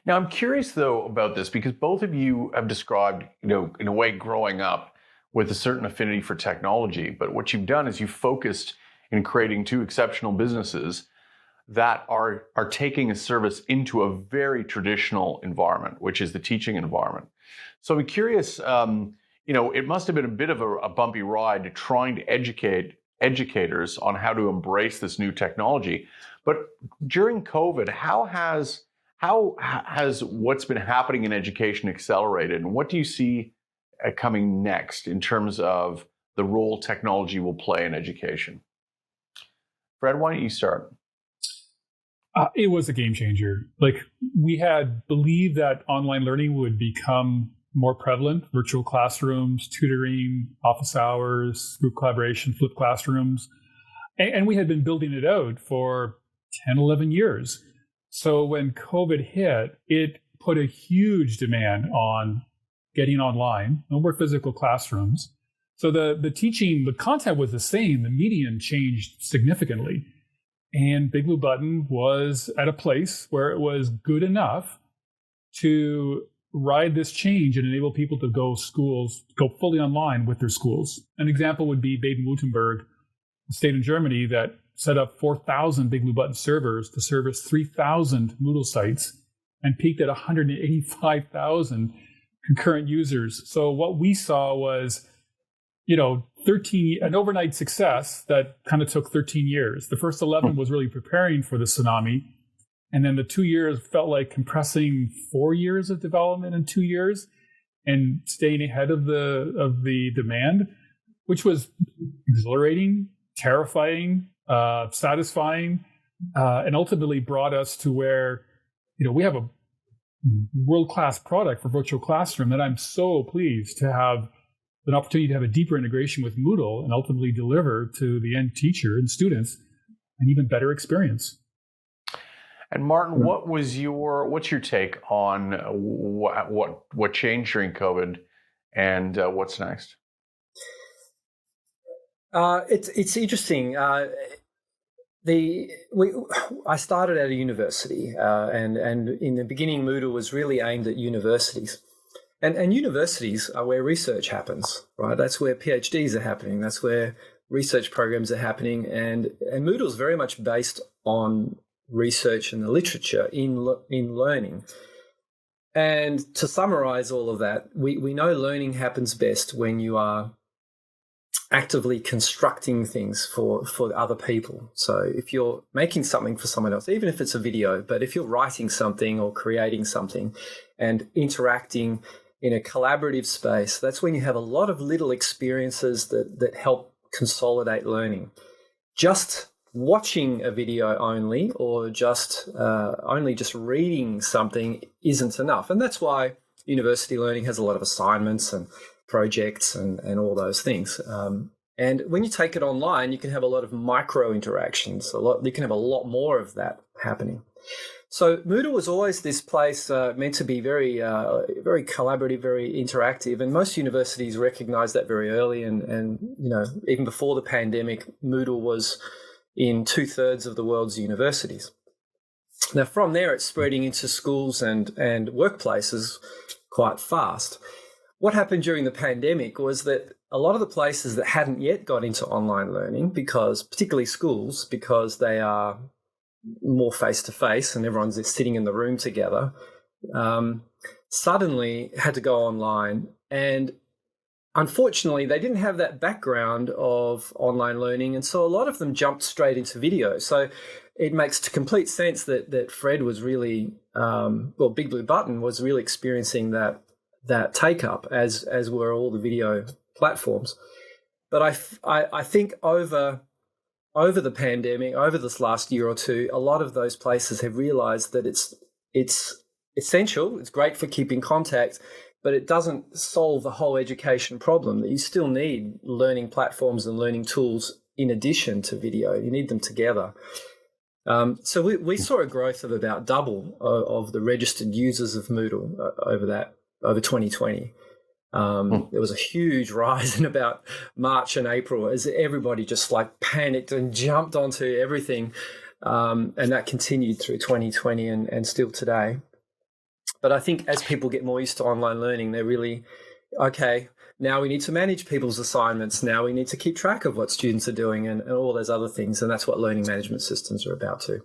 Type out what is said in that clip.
Now, I'm curious though about this because both of you have described, in a way, growing up with a certain affinity for technology. But what you've done is you've focused in creating two exceptional businesses that are taking a service into a very traditional environment, which is the teaching environment. So I'm curious, it must have been a bit of a bumpy ride trying to educate educators on how to embrace this new technology. But during COVID, how has what's been happening in education accelerated, and what do you see coming next in terms of the role technology will play in education? Fred, why don't you start? It was a game changer. Like, we had believed that online learning would become more prevalent: virtual classrooms, tutoring, office hours, group collaboration, flipped classrooms. And we had been building it out for 10, 11 years. So when COVID hit, it put a huge demand on getting online, no more physical classrooms. So the teaching, the content was the same, the medium changed significantly. And BigBlueButton was at a place where it was good enough to ride this change and enable people to go fully online with their schools. An example would be Baden-Württemberg, a state in Germany that set up 4,000 BigBlueButton servers to service 3,000 Moodle sites and peaked at 185,000 concurrent users. So what we saw was, 13, an overnight success that kind of took 13 years. The first 11 was really preparing for the tsunami. And then the 2 years felt like compressing 4 years of development in 2 years and staying ahead of the demand, which was exhilarating, terrifying, satisfying, and ultimately brought us to where, we have a world-class product for virtual classroom that I'm so pleased to have an opportunity to have a deeper integration with Moodle and ultimately deliver to the end teacher and students an even better experience. And Martin, what's your take on what changed during COVID, and what's next? It's interesting. I started at a university, and in the beginning, Moodle was really aimed at universities. And universities are where research happens, right? That's where PhDs are happening. That's where research programs are happening. And Moodle is very much based on research and the literature in learning. And to summarize all of that, we know learning happens best when you are actively constructing things for other people. So if you're making something for someone else, even if it's a video, but if you're writing something or creating something and interacting in a collaborative space, that's when you have a lot of little experiences that help consolidate learning. Just watching a video only, or just reading something, isn't enough. And that's why university learning has a lot of assignments and projects and all those things. And when you take it online, you can have a lot of micro interactions. You can have a lot more of that happening. So Moodle was always this place meant to be very, very collaborative, very interactive, and most universities recognized that very early. And even before the pandemic, Moodle was in 2/3 of the world's universities. Now, from there, it's spreading into schools and workplaces quite fast. What happened during the pandemic was that a lot of the places that hadn't yet got into online learning, particularly schools, because they are more face-to-face and everyone's sitting in the room together, suddenly had to go online. And unfortunately, they didn't have that background of online learning. And so a lot of them jumped straight into video. So it makes complete sense that Fred was really, BigBlueButton was really experiencing that take-up, as were all the video platforms. But I think over the pandemic, over this last year or two, a lot of those places have realized that it's essential, it's great for keeping contact, but it doesn't solve the whole education problem, that you still need learning platforms and learning tools in addition to video. You need them together. So we saw a growth of about double of the registered users of Moodle over 2020. There was a huge rise in about March and April as everybody just panicked and jumped onto everything. And that continued through 2020 and still today. But I think as people get more used to online learning, they're really, okay, now we need to manage people's assignments. Now we need to keep track of what students are doing and all those other things. And that's what learning management systems are about too.